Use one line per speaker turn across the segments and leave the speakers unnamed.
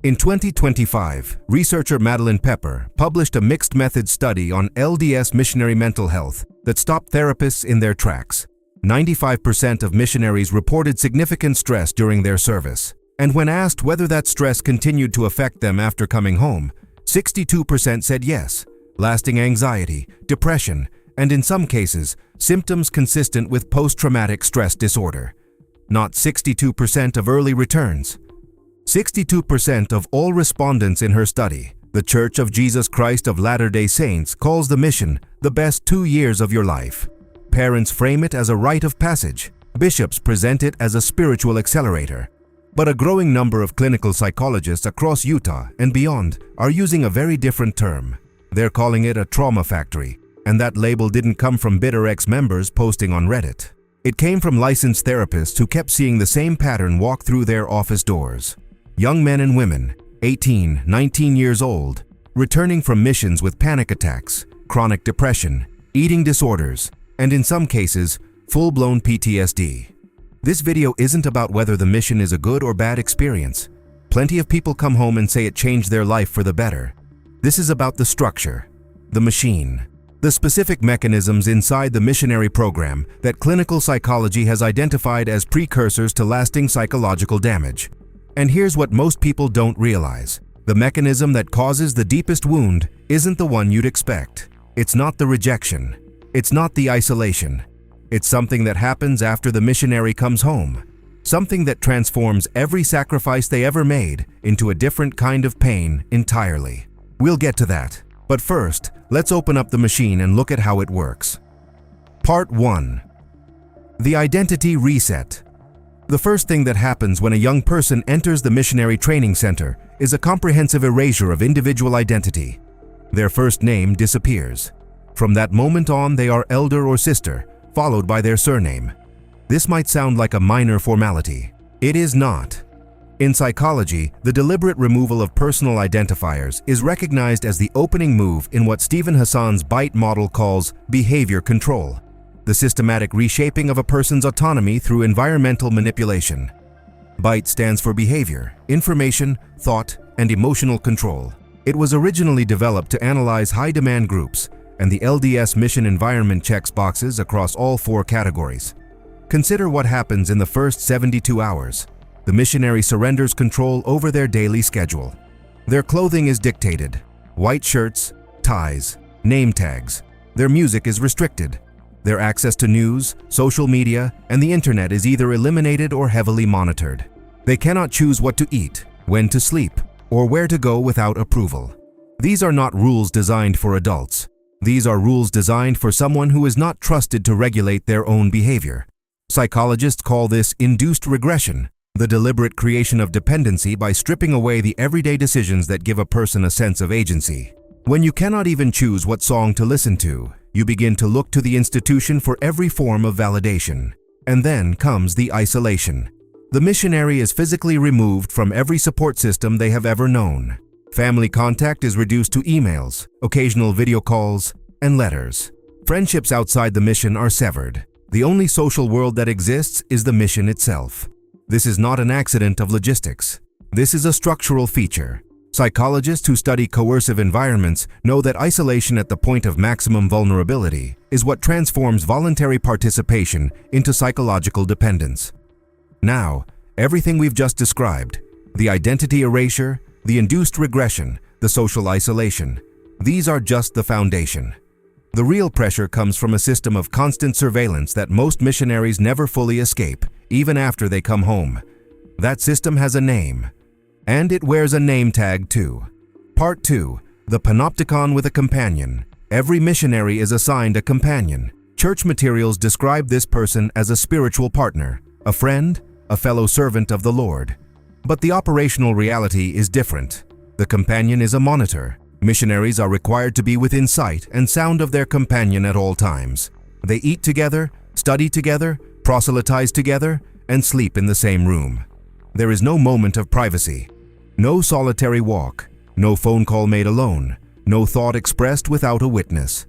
In 2025, researcher Madelin Pepper published a mixed-method study on LDS missionary mental health that stopped therapists in their tracks. 95% of missionaries reported significant stress during their service, and when asked whether that stress continued to affect them after coming home, 62% said yes, lasting anxiety, depression, and in some cases, symptoms consistent with post-traumatic stress disorder. Not 62% of early returns. 62% of all respondents in her study. The Church of Jesus Christ of Latter-day Saints calls the mission the best 2 years of your life. Parents frame it as a rite of passage. Bishops present it as a spiritual accelerator. But a growing number of clinical psychologists across Utah and beyond are using a very different term. They're calling it a trauma factory, and that label didn't come from bitter ex-members posting on Reddit. It came from licensed therapists who kept seeing the same pattern walk through their office doors. Young men and women, 18, 19 years old, returning from missions with panic attacks, chronic depression, eating disorders, and in some cases, full-blown PTSD. This video isn't about whether the mission is a good or bad experience. Plenty of people come home and say it changed their life for the better. This is about the structure, the machine, the specific mechanisms inside the missionary program that clinical psychology has identified as precursors to lasting psychological damage. And here's what most people don't realize. The mechanism that causes the deepest wound isn't the one you'd expect. It's not the rejection. It's not the isolation. It's something that happens after the missionary comes home. Something that transforms every sacrifice they ever made into a different kind of pain entirely. We'll get to that. But first, let's open up the machine and look at how it works. Part 1. The Identity Reset. The first thing that happens when a young person enters the missionary training center is a comprehensive erasure of individual identity. Their first name disappears. From that moment on, they are elder or sister, followed by their surname. This might sound like a minor formality. It is not. In psychology, the deliberate removal of personal identifiers is recognized as the opening move in what Stephen Hassan's BITE model calls behavior control, the systematic reshaping of a person's autonomy through environmental manipulation. BITE stands for behavior, information, thought, and emotional control. It was originally developed to analyze high-demand groups, and the LDS mission environment checks boxes across all 4 categories. Consider what happens in the first 72 hours. The missionary surrenders control over their daily schedule. Their clothing is dictated. White shirts, ties, name tags. Their music is restricted. Their access to news, social media, and the internet is either eliminated or heavily monitored. They cannot choose what to eat, when to sleep, or where to go without approval. These are not rules designed for adults. These are rules designed for someone who is not trusted to regulate their own behavior. Psychologists call this induced regression, the deliberate creation of dependency by stripping away the everyday decisions that give a person a sense of agency. When you cannot even choose what song to listen to, you begin to look to the institution for every form of validation. And then comes the isolation. The missionary is physically removed from every support system they have ever known. Family contact is reduced to emails, occasional video calls, and letters. Friendships outside the mission are severed. The only social world that exists is the mission itself. This is not an accident of logistics. This is a structural feature. Psychologists who study coercive environments know that isolation at the point of maximum vulnerability is what transforms voluntary participation into psychological dependence. Now, everything we've just described, the identity erasure, the induced regression, the social isolation, these are just the foundation. The real pressure comes from a system of constant surveillance that most missionaries never fully escape, even after they come home. That system has a name. And it wears a name tag too. Part 2. The Panopticon with a companion. Every missionary is assigned a companion. Church materials describe this person as a spiritual partner, a friend, a fellow servant of the Lord. But the operational reality is different. The companion is a monitor. Missionaries are required to be within sight and sound of their companion at all times. They eat together, study together, proselytize together, and sleep in the same room. There is no moment of privacy. No solitary walk, no phone call made alone, no thought expressed without a witness.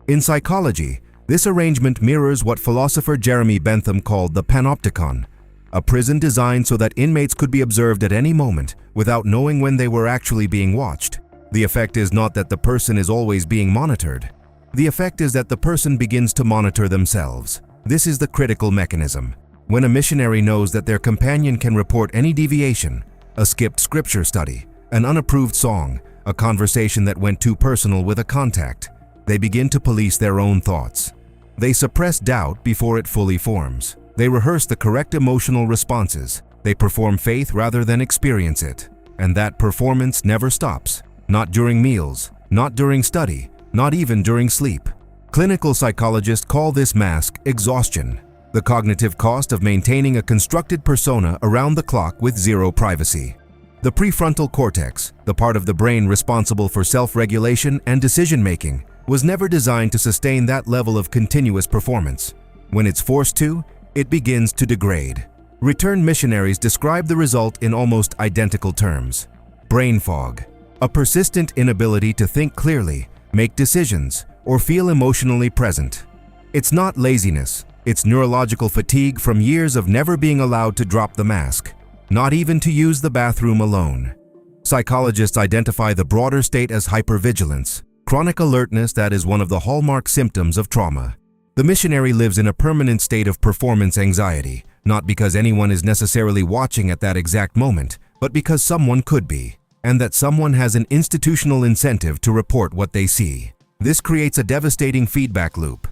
In psychology, this arrangement mirrors what philosopher Jeremy Bentham called the Panopticon, a prison designed so that inmates could be observed at any moment without knowing when they were actually being watched. The effect is not that the person is always being monitored. The effect is that the person begins to monitor themselves. This is the critical mechanism. When a missionary knows that their companion can report any deviation, a skipped scripture study, an unapproved song, a conversation that went too personal with a contact, they begin to police their own thoughts. They suppress doubt before it fully forms. They rehearse the correct emotional responses. They perform faith rather than experience it. And that performance never stops. Not during meals, not during study, not even during sleep. Clinical psychologists call this mask exhaustion, the cognitive cost of maintaining a constructed persona around the clock with zero privacy. The prefrontal cortex, the part of the brain responsible for self-regulation and decision-making, was never designed to sustain that level of continuous performance. When it's forced to, it begins to degrade. Returned missionaries describe the result in almost identical terms. Brain fog, a persistent inability to think clearly, make decisions, or feel emotionally present. It's not laziness, it's neurological fatigue from years of never being allowed to drop the mask, not even to use the bathroom alone. Psychologists identify the broader state as hypervigilance, chronic alertness that is one of the hallmark symptoms of trauma. The missionary lives in a permanent state of performance anxiety, not because anyone is necessarily watching at that exact moment, but because someone could be, and that someone has an institutional incentive to report what they see. This creates a devastating feedback loop.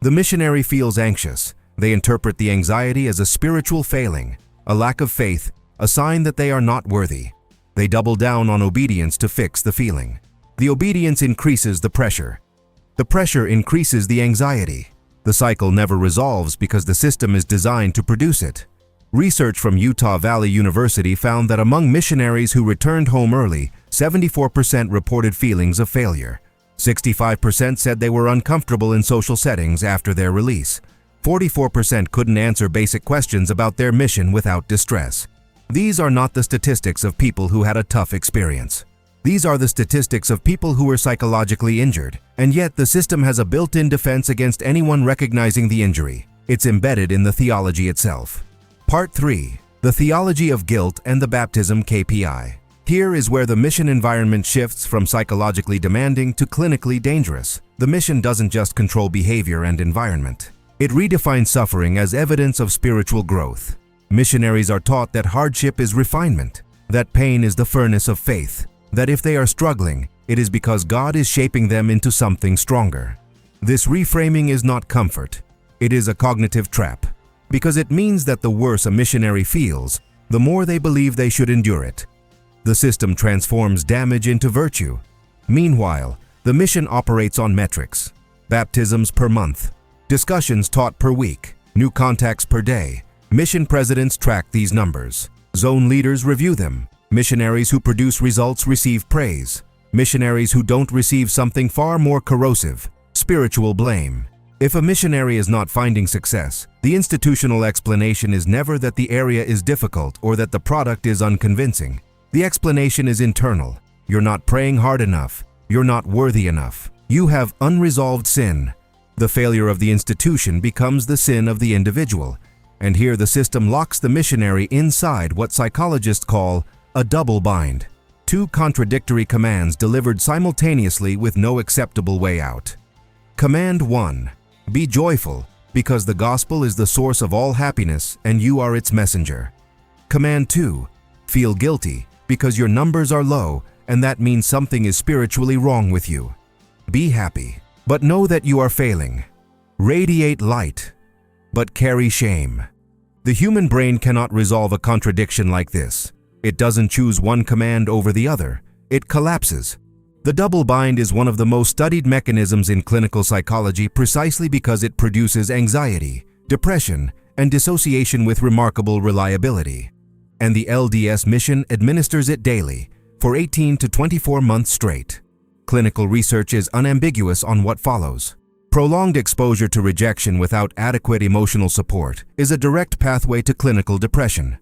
The missionary feels anxious. They interpret the anxiety as a spiritual failing, a lack of faith, a sign that they are not worthy. They double down on obedience to fix the feeling. The obedience increases the pressure. The pressure increases the anxiety. The cycle never resolves because the system is designed to produce it. Research from Utah Valley University found that among missionaries who returned home early, 74% reported feelings of failure. 65% said they were uncomfortable in social settings after their release. 44% couldn't answer basic questions about their mission without distress. These are not the statistics of people who had a tough experience. These are the statistics of people who were psychologically injured, and yet the system has a built-in defense against anyone recognizing the injury. It's embedded in the theology itself. Part 3. The Theology of Guilt and the Baptism KPI. Here is where the mission environment shifts from psychologically demanding to clinically dangerous. The mission doesn't just control behavior and environment. It redefines suffering as evidence of spiritual growth. Missionaries are taught that hardship is refinement, that pain is the furnace of faith, that if they are struggling, it is because God is shaping them into something stronger. This reframing is not comfort. It is a cognitive trap, because it means that the worse a missionary feels, the more they believe they should endure it. The system transforms damage into virtue. Meanwhile, the mission operates on metrics: baptisms per month, discussions taught per week, new contacts per day. Mission presidents track these numbers. Zone leaders review them. Missionaries who produce results receive praise. Missionaries who don't receive something far more corrosive: spiritual blame. If a missionary is not finding success, the institutional explanation is never that the area is difficult or that the product is unconvincing. The explanation is internal. You're not praying hard enough. You're not worthy enough. You have unresolved sin. The failure of the institution becomes the sin of the individual. And here the system locks the missionary inside what psychologists call a double bind. Two contradictory commands delivered simultaneously with no acceptable way out. Command 1. Be joyful, because the gospel is the source of all happiness and you are its messenger. Command 2. Feel guilty, because your numbers are low and that means something is spiritually wrong with you. Be happy, but know that you are failing. Radiate light, but carry shame. The human brain cannot resolve a contradiction like this. It doesn't choose one command over the other. It collapses. The double bind is one of the most studied mechanisms in clinical psychology precisely because it produces anxiety, depression, and dissociation with remarkable reliability. And the LDS mission administers it daily, for 18 to 24 months straight. Clinical research is unambiguous on what follows. Prolonged exposure to rejection without adequate emotional support is a direct pathway to clinical depression.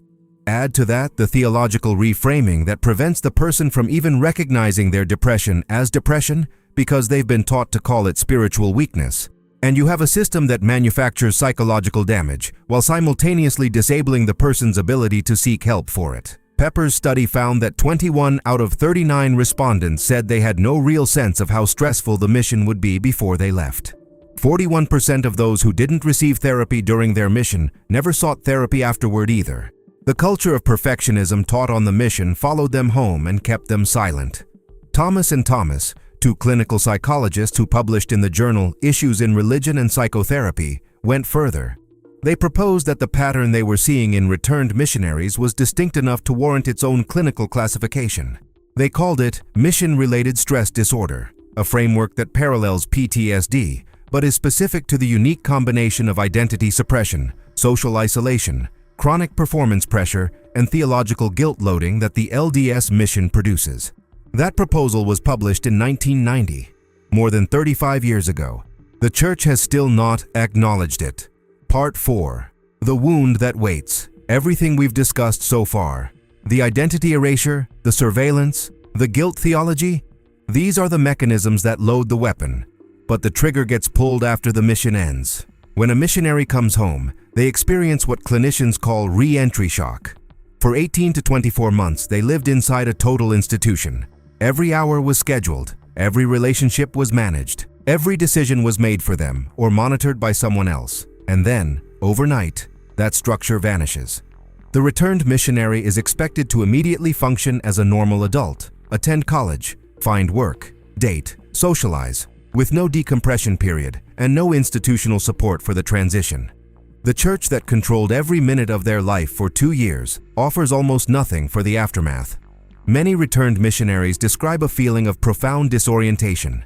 Add to that the theological reframing that prevents the person from even recognizing their depression as depression because they've been taught to call it spiritual weakness, And you have a system that manufactures psychological damage while simultaneously disabling the person's ability to seek help for it. Pepper's study found that 21 out of 39 respondents said they had no real sense of how stressful the mission would be before they left. 41% of those who didn't receive therapy during their mission never sought therapy afterward either. The culture of perfectionism taught on the mission followed them home and kept them silent. Thomas and Thomas, two clinical psychologists who published in the journal Issues in Religion and Psychotherapy, went further. They proposed that the pattern they were seeing in returned missionaries was distinct enough to warrant its own clinical classification. They called it mission-related stress disorder, a framework that parallels PTSD, but is specific to the unique combination of identity suppression, social isolation, chronic performance pressure, and theological guilt loading that the LDS mission produces. That proposal was published in 1990, more than 35 years ago. The Church has still not acknowledged it. Part 4. The Wound That Waits. Everything we've discussed so far. The identity erasure, the surveillance, the guilt theology. These are the mechanisms that load the weapon. But the trigger gets pulled after the mission ends. When a missionary comes home, they experience what clinicians call re-entry shock. For 18 to 24 months, they lived inside a total institution. Every hour was scheduled. Every relationship was managed. Every decision was made for them or monitored by someone else. And then, overnight, that structure vanishes. The returned missionary is expected to immediately function as a normal adult, attend college, find work, date, socialize, with no decompression period and no institutional support for the transition. The Church that controlled every minute of their life for 2 years offers almost nothing for the aftermath. Many returned missionaries describe a feeling of profound disorientation.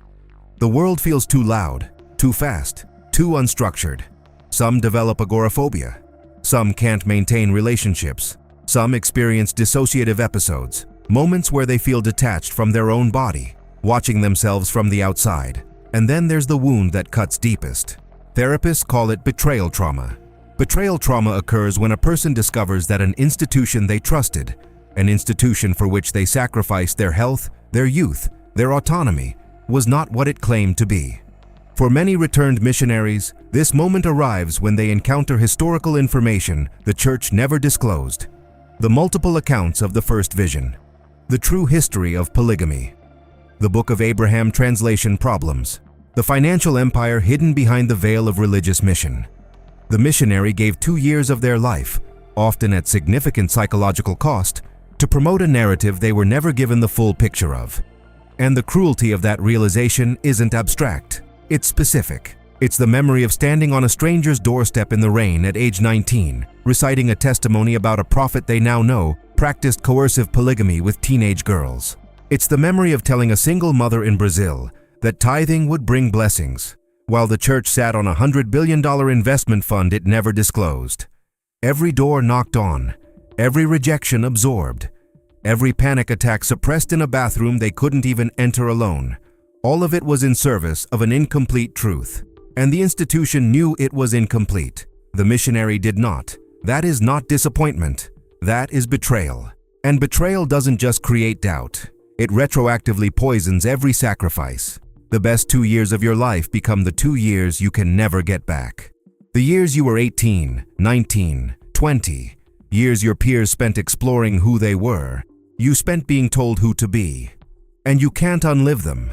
The world feels too loud, too fast, too unstructured. Some develop agoraphobia. Some can't maintain relationships. Some experience dissociative episodes, moments where they feel detached from their own body, watching themselves from the outside. And then there's the wound that cuts deepest. Therapists call it betrayal trauma. Betrayal trauma occurs when a person discovers that an institution they trusted, an institution for which they sacrificed their health, their youth, their autonomy, was not what it claimed to be. For many returned missionaries, this moment arrives when they encounter historical information the Church never disclosed. The multiple accounts of the first vision. The true history of polygamy. The Book of Abraham translation problems. The financial empire hidden behind the veil of religious mission. The missionary gave 2 years of their life, often at significant psychological cost, to promote a narrative they were never given the full picture of. And the cruelty of that realization isn't abstract. It's specific. It's the memory of standing on a stranger's doorstep in the rain at age 19, reciting a testimony about a prophet they now know practiced coercive polygamy with teenage girls. It's the memory of telling a single mother in Brazil that tithing would bring blessings, while the Church sat on a $100 billion investment fund it never disclosed. Every door knocked on, every rejection absorbed, every panic attack suppressed in a bathroom they couldn't even enter alone. All of it was in service of an incomplete truth. And the institution knew it was incomplete. The missionary did not. That is not disappointment. That is betrayal. And betrayal doesn't just create doubt. It retroactively poisons every sacrifice. The best 2 years of your life become the 2 years you can never get back. The years you were 18, 19, 20, years your peers spent exploring who they were, you spent being told who to be. And you can't unlive them.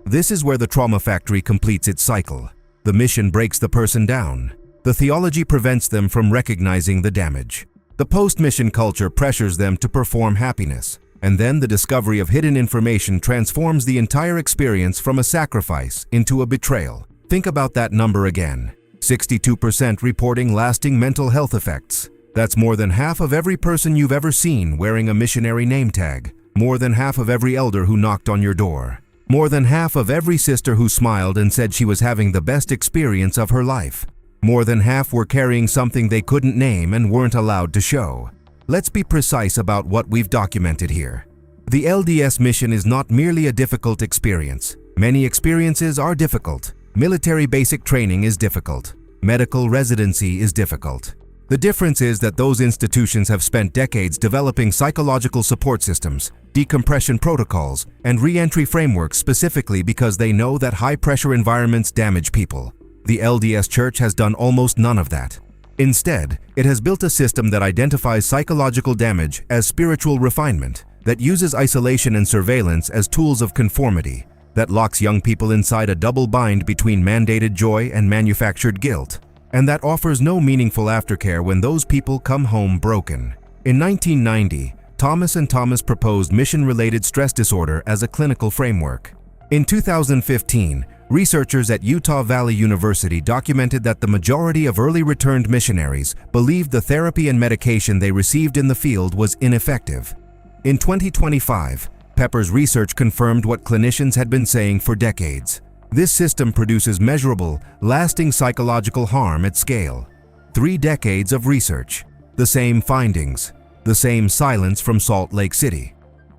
This is where the trauma factory completes its cycle. The mission breaks the person down. The theology prevents them from recognizing the damage. The post-mission culture pressures them to perform happiness. And then the discovery of hidden information transforms the entire experience from a sacrifice into a betrayal. Think about that number again. 62% reporting lasting mental health effects. That's more than half of every person you've ever seen wearing a missionary name tag. More than half of every elder who knocked on your door. More than half of every sister who smiled and said she was having the best experience of her life. More than half were carrying something they couldn't name and weren't allowed to show. Let's be precise about what we've documented here. The LDS mission is not merely a difficult experience. Many experiences are difficult. Military basic training is difficult. Medical residency is difficult. The difference is that those institutions have spent decades developing psychological support systems, decompression protocols, and re-entry frameworks specifically because they know that high-pressure environments damage people. The LDS Church has done almost none of that. Instead, it has built a system that identifies psychological damage as spiritual refinement, that uses isolation and surveillance as tools of conformity, that locks young people inside a double bind between mandated joy and manufactured guilt, and that offers no meaningful aftercare when those people come home broken. In 1990, Thomas and Thomas proposed mission-related stress disorder as a clinical framework. In 2015, researchers at Utah Valley University documented that the majority of early returned missionaries believed the therapy and medication they received in the field was ineffective. In 2025, Pepper's research confirmed what clinicians had been saying for decades. This system produces measurable, lasting psychological harm at scale. 3 decades of research, the same findings, the same silence from Salt Lake City.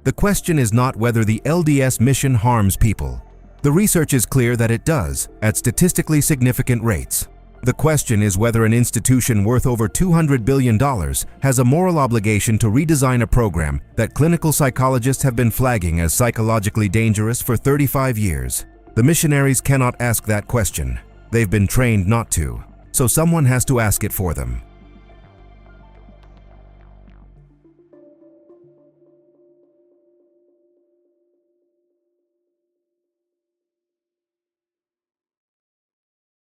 The question is not whether the LDS mission harms people. The research is clear that it does, at statistically significant rates. The question is whether an institution worth over $200 billion has a moral obligation to redesign a program that clinical psychologists have been flagging as psychologically dangerous for 35 years. The missionaries cannot ask that question. They've been trained not to, so someone has to ask it for them.